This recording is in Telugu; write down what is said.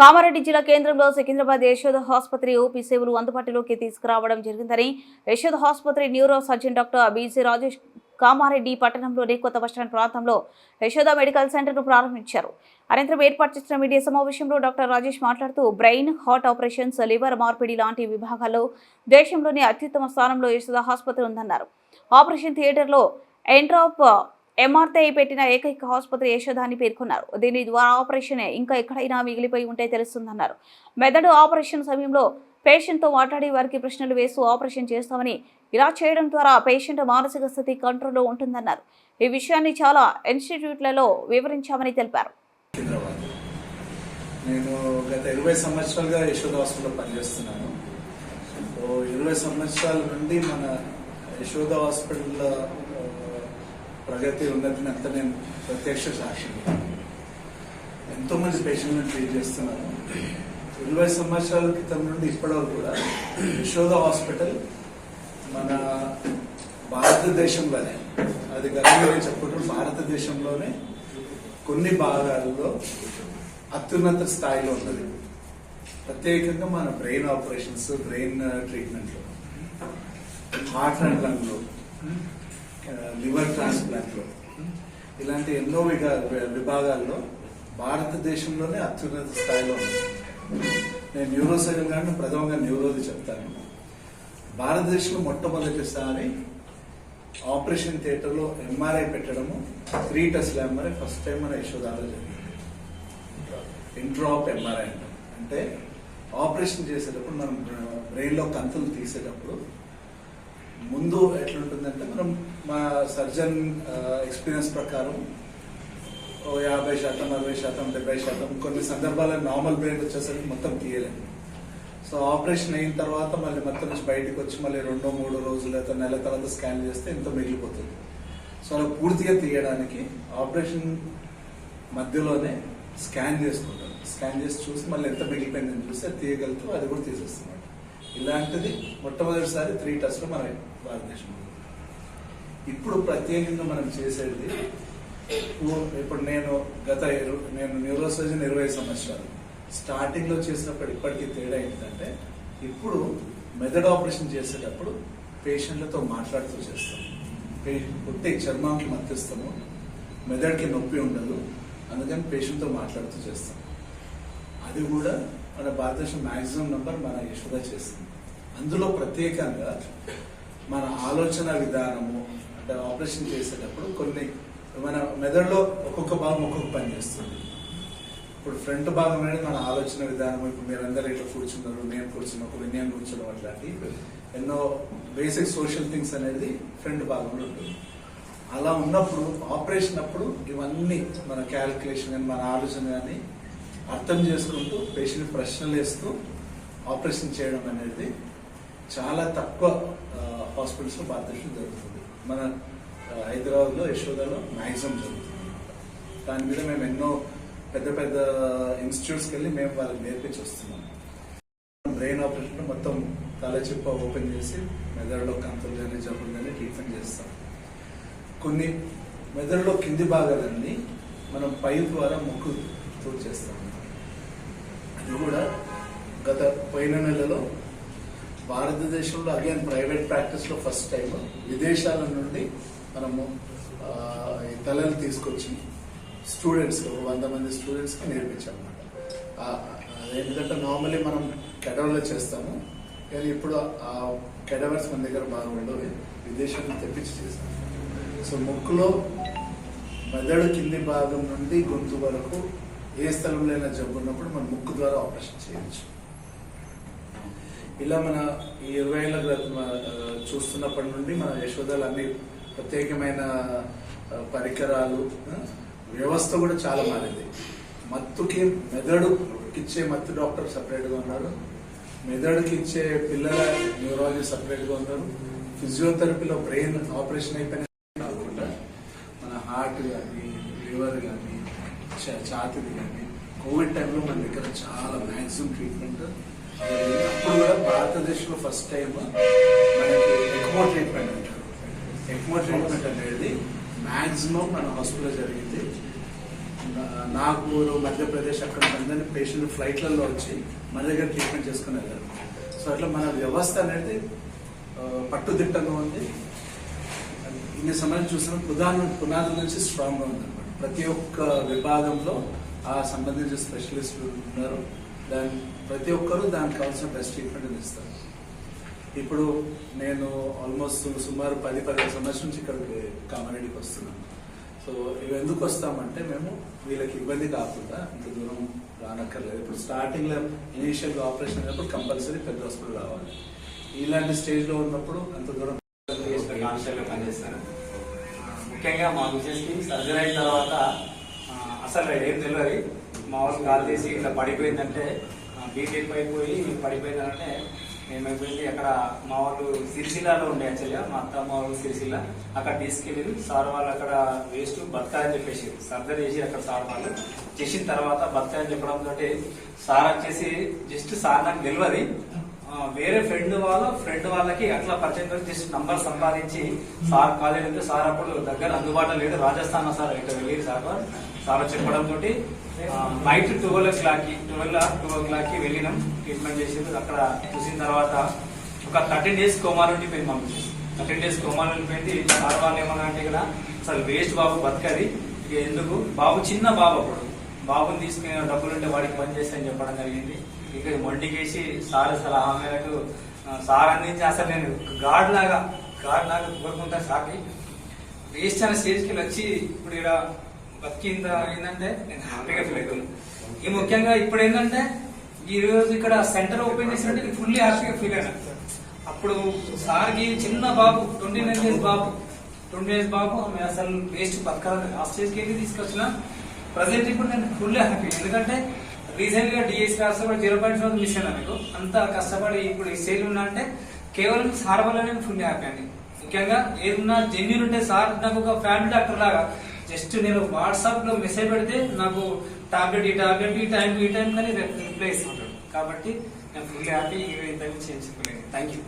కామారెడ్డి జిల్లా కేంద్రంలో సికింద్రాబాద్ యశోద ఆసుపత్రి ఓపీ సేవలు అందుబాటులోకి తీసుకురావడం జరిగిందని యశోద ఆసుపత్రి neuro surgeon doctor BC Rajesh Kamareddy పట్టణంలోని కొత్త బస్టాండ్ ప్రాంతంలో యశోద మెడికల్ సెంటర్ను ప్రారంభించారు. అనంతరం ఏర్పాటు చేసిన మీడియా సమావేశంలో డాక్టర్ రాజేష్ మాట్లాడుతూ బ్రెయిన్, హార్ట్ ఆపరేషన్స్, లివర్ మార్పిడి లాంటి విభాగాల్లో దేశంలోని అత్యుత్తమ స్థానంలో యశోద ఆసుపత్రి ఉందన్నారు. ఆపరేషన్ థియేటర్లో ఎంట్రాప్ ఎంఆర్ఐ పెట్టిన ఏకైక ఆసుపత్రి యశోద అని పేర్కొన్నారు. దీని ద్వారా ఆపరేషన్ ఇంకా ఎక్కడైనా మిగిలిపోయి ఉంటే తెలుస్తుందన్నారు. మెదడు ఆపరేషన్ సమయంలో పేషెంట్తో మాట్లాడి వారికి ప్రశ్నలు వేస్తూ ఆపరేషన్ చేస్తామని, ఇలా చేయడం ద్వారా పేషెంట్ మానసిక స్థితి కంట్రోల్లో ఉంటుందన్నారు. ఈ విషయాన్ని చాలా ఇన్స్టిట్యూట్లలో వివరించామని తెలిపారు. నేను గత 20 సంవత్సరాలుగా యశోద హాస్పిటల్లో పనిచేస్తున్నాను. 20 సంవత్సరాల నుండి మన యశోద హాస్పిటల్ ప్రగతి ఉన్నతిని అంతా నేను ప్రత్యక్ష సాక్షిని. ఎంతో మంది పేషెంట్లను ట్రీట్ చేస్తున్నాను. 20 సంవత్సరాల క్రితం నుండి ఇప్పటివరకు కూడా యశోద హాస్పిటల్ మన భారతదేశంలోనే, అది గర్వంగా చెప్పుకుంటారు, భారతదేశంలోనే కొన్ని భాగాల్లో అత్యున్నత స్థాయిలో ఉన్నది. ప్రత్యేకంగా మన బ్రెయిన్ ఆపరేషన్స్, బ్రెయిన్ ట్రీట్మెంట్లో, హార్ట్ అండ్ లంగ్లో, లివర్ ట్రాన్స్ప్లాంట్లో, ఇలాంటి ఎన్నో విభాగాల్లో భారతదేశంలోనే అత్యున్నత స్థాయిలో ఉంది. నేను న్యూరో సర్జన్ గారిని ప్రథమంగా న్యూరోది చెప్తాను. భారతదేశంలో మొట్టమొదటిసారి ఆపరేషన్ థియేటర్లో ఎంఆర్ఐ పెట్టడము, 3 టెస్ట్ల ఎంఆర్ఐ ఫస్ట్ టైం మన యశోదాలో జరిగింది. ఇంట్రాప్ ఎంఆర్ఐ అంటే ఆపరేషన్ చేసేటప్పుడు మనం బ్రెయిన్లో కంతులు తీసేటప్పుడు ముందు ఎట్లుంటుందంటే, మనం మా సర్జన్ ఎక్స్పీరియన్స్ ప్రకారం 50%, 60%, 70%, కొన్ని సందర్భాల్లో నార్మల్ బ్రెయిన్ వచ్చేసరికి మొత్తం తీయలేము. సో ఆపరేషన్ అయిన తర్వాత మళ్ళీ మొత్తం నుంచి బయటకు వచ్చి మళ్ళీ 2-3 రోజులు లేదా నెల తర్వాత స్కాన్ చేస్తే ఇంత మిగిలిపోతుంది. సో అలా పూర్తిగా తీయడానికి ఆపరేషన్ మధ్యలోనే స్కాన్ చేసుకుంటాం. స్కాన్ చేసి చూసి మళ్ళీ ఎంత మిగిలిపోయిందని చూస్తే తీయగలుగుతూ అది కూడా తీసేస్తున్నాం. ఇలాంటిది మొట్టమొదటిసారి 3 టెస్ట్లు మన భారతదేశంలో. ఇప్పుడు ప్రత్యేకంగా మనం చేసేది, ఇప్పుడు నేను న్యూరో సర్జన్ 20 సంవత్సరాలు స్టార్టింగ్ లో చేసినప్పుడు ఇప్పటికీ తేడా ఏంటంటే, ఇప్పుడు మెదడు ఆపరేషన్ చేసేటప్పుడు పేషెంట్లతో మాట్లాడుతూ చేస్తాం. పుట్టి చర్మానికి మత్తిస్తాము, మెదడుకి నొప్పి ఉండదు, అందుకని పేషెంట్తో మాట్లాడుతూ చేస్తాం. అది కూడా మన భారతదేశం మ్యాక్సిమం నెంబర్ మన యశోద చేస్తుంది. అందులో ప్రత్యేకంగా మన ఆలోచన విధానము, అంటే ఆపరేషన్ చేసేటప్పుడు కొన్ని మన మెదడులో ఒక్కొక్క భాగం ఒక్కొక్క పని చేస్తుంది. ఇప్పుడు ఫ్రంట్ భాగం అనేది మన ఆలోచన విధానం. ఇప్పుడు మీరందరూ ఇట్లా కూర్చున్నారు, నేను కూర్చున్నప్పుడు నేను కూర్చున్నాం, అట్లాంటి ఎన్నో బేసిక్ సోషల్ థింగ్స్ అనేది ఫ్రంట్ భాగంలో ఉంటుంది. అలా ఉన్నప్పుడు ఆపరేషన్ అప్పుడు ఇవన్నీ మన క్యాలిక్యులేషన్ కానీ, మన ఆలోచన కానీ అర్థం చేసుకుంటూ పేషెంట్ ప్రశ్నలు వేస్తూ ఆపరేషన్ చేయడం అనేది చాలా తక్కువ హాస్పిటల్స్లో భారతదేశంలో జరుగుతుంది. మన హైదరాబాద్లో యశోదలో మ్యాక్సిమం జరుగుతుంది. దాని మీద మేము ఎన్నో పెద్ద పెద్ద ఇన్స్టిట్యూట్స్కి వెళ్ళి మేము వాళ్ళకి నేర్పించి వస్తున్నాం. బ్రెయిన్ ఆపరేషన్ మొత్తం తల చిప్ప ఓపెన్ చేసి మెదడులో కంతులు కానీ జబ్బులు కానీ ట్రీట్మెంట్ చేస్తాం. కొన్ని మెదడులో కింది భాగాలన్నీ మనం పై ద్వారా ముక్కుతో చేస్తాం. అది కూడా పోయిన నెలలో భారతదేశంలో అగైన్ ప్రైవేట్ ప్రాక్టీస్లో ఫస్ట్ టైం విదేశాల నుండి మనము ఈ తలలు తీసుకొచ్చి స్టూడెంట్స్కి 100 మంది స్టూడెంట్స్కి నేర్పించామన్నమాట. ఎందుకంటే నార్మల్లీ మనం కెడవర్లో చేస్తాము, కానీ ఇప్పుడు ఆ కెడవర్స్ మన దగ్గర బాగా ఉండవు, విదేశాలను తెప్పించి చేస్తాము. సో ముక్కులో మెదడు కింది భాగం నుండి గొంతు వరకు ఏ స్థలంలో అయినా జబ్బు ఉన్నప్పుడు మన ముక్కు ద్వారా ఆపరేషన్ చేయొచ్చు. ఇలా మన ఈ 20 ఏళ్ళ క్రితం చూస్తున్నప్పటి నుండి మన యశోదలు అన్ని ప్రత్యేకమైన పరికరాలు, వ్యవస్థ కూడా చాలా మారింది. మత్తుకి మెదడుకిచ్చే మత్తు డాక్టర్ సపరేట్గా ఉన్నారు, మెదడుకి ఇచ్చే పిల్లల న్యూరాలజీ సపరేట్గా ఉన్నారు, ఫిజియోథెరపీలో బ్రెయిన్ ఆపరేషన్ అయిపోయిన కాకుండా మన హార్ట్ కానీ, లివర్ కానీ, ఛాతీది కానీ, కోవిడ్ టైంలో మన దగ్గర చాలా మ్యాక్సిమం ట్రీట్మెంట్. అప్పుడు కూడా భారతదేశంలో ఫస్ట్ టైం మనకి ఎక్మో ట్రీట్మెంట్ అంటారు. ఎక్మో ట్రీట్మెంట్ అనేది మ్యాక్సిమం మన హాస్పిటల్లో జరిగింది. నాగపూర్, మధ్యప్రదేశ్ అక్కడ అందరినీ పేషెంట్ ఫ్లైట్లలో వచ్చి మన దగ్గర ట్రీట్మెంట్ చేసుకుని వెళ్ళారు. సో అట్లా మన వ్యవస్థ అనేది పట్టుదిట్టంగా ఉంది. ఇన్ని సమయం చూసిన పునాదుల నుంచి స్ట్రాంగ్గా ఉంది అనమాట. ప్రతి ఒక్క విభాగంలో ఆ సంబంధించిన స్పెషలిస్టులు ఉన్నారు. ప్రతి ఒక్కరూ దానికి కావాల్సిన బెస్ట్ ట్రీట్మెంట్ ఇస్తారు. ఇప్పుడు నేను ఆల్మోస్ట్ సుమారు 10-15 సంవత్సరం నుంచి ఇక్కడికి కామారెడ్డికి వస్తున్నాను. సో ఇవి ఎందుకు వస్తామంటే మేము వీళ్ళకి ఇబ్బంది కాకుండా ఇంత దూరం రానక్కర్లేదు. ఇప్పుడు స్టార్టింగ్లో ఇనీషియల్గా ఆపరేషన్ అయినప్పుడు కంపల్సరీ పెద్ద హాస్పిటల్ రావాలి. ఇలాంటి స్టేజ్లో ఉన్నప్పుడు అంత దూరం పనిచేస్తాను. ముఖ్యంగా మా విషయానికి సర్జరీ అయిన తర్వాత అసలు ఏం తెలియదు. మా వాళ్ళు కాల్ చేసి ఇట్లా పడిపోయిందంటే బీపీ ఎక్కువైపోయి పడిపోయిందంటే ఏమైపోయింది, అక్కడ మా వాళ్ళు సిరిసిల్లాలో ఉండే యాక్చువల్గా మా అత్త మా వాళ్ళు సిరిసిల్ల అక్కడ తీసుకెళ్ళి సార్ వాళ్ళు అక్కడ వేస్ట్ బతకాలని చెప్పేసి సర్జరీ చేసి అక్కడ సార్ వాళ్ళు చేసిన తర్వాత బతకాలని చెప్పడంతో సార్ వచ్చేసి జస్ట్ సార్ నాకు తెలియదు, వేరే ఫ్రెండ్ వాళ్ళకి అట్లా పరిచయం చేసి జస్ట్ నంబర్ సంపాదించి సార్ కాలేజ్ అంటే సార్ అప్పుడు దగ్గర అందుబాటులో లేడు, రాజస్థాన్ సార్ ఇక్కడ వెళ్ళి సార్ చెప్పడంతో నైట్ 12 వెళ్ళినాం. ట్రీట్మెంట్ చేసేది అక్కడ చూసిన తర్వాత ఒక 13 days కోమాలో ఉండిపోయింది. మాకు 13 days కోమాలో ఉండిపోయింది. సార్ వాళ్ళు ఏమన్నా అంటే ఇక్కడ అసలు వేస్ట్ బాబు బతకది, ఇక ఎందుకు బాబు చిన్న బాబు, అప్పుడు బాబుని తీసుకుని డబ్బులు ఉంటే వాడికి పని చేస్తాయని చెప్పడం జరిగింది. ఇక మొండికేసి సార్ సలహా మేరకు సార్ అందించి అసలు నేను గాడ్ లాగా కోరుకుంటా సార్కి వేస్ట్ అనే స్టేజ్కి వచ్చి ఇప్పుడు ఇక్కడ బతికింద ఏంటంటే నేను హ్యాపీగా ఫీల్ అవుతాను. ఈ ముఖ్యంగా ఇప్పుడు ఏంటంటే ఈ రోజు ఇక్కడ సెంటర్ ఓపెన్ చేసినట్టు ఫుల్లీ హ్యాపీగా ఫీల్ అయినా. అప్పుడు సార్కి చిన్న బాబు 29 days బాబు అసలు వేస్ట్ బతకాలని ఆ స్టేజ్కి వెళ్ళి తీసుకొచ్చిన. ప్రజెంట్ ఇప్పుడు నేను ఫుల్లీ హ్యాపీ, ఎందుకంటే రీసెంట్ గా డిఎస్ కష్టపడి 0.5 మిస్ అయినా మీకు అంత కష్టపడి ఇప్పుడు ఈ స్టేజ్ ఉన్నా అంటే కేవలం సార్ వల్ల నేను ఫుల్లీ హ్యాపీ అండి. ముఖ్యంగా ఏదన్నా జెన్యూన్ ఉంటే సార్ నాకు ఒక ఫ్యామిలీ డాక్టర్ లాగా జస్ట్ నేను వాట్సాప్ లో మెసేజ్ పెడితే నాకు టాబ్లెట్ ఈ టైం కానీ రిప్లై ఇస్తుంటాడు. కాబట్టి నేను ఫుల్లీ హ్యాపీ. ఇంతకు చేయించుకోలేదు. Thank you.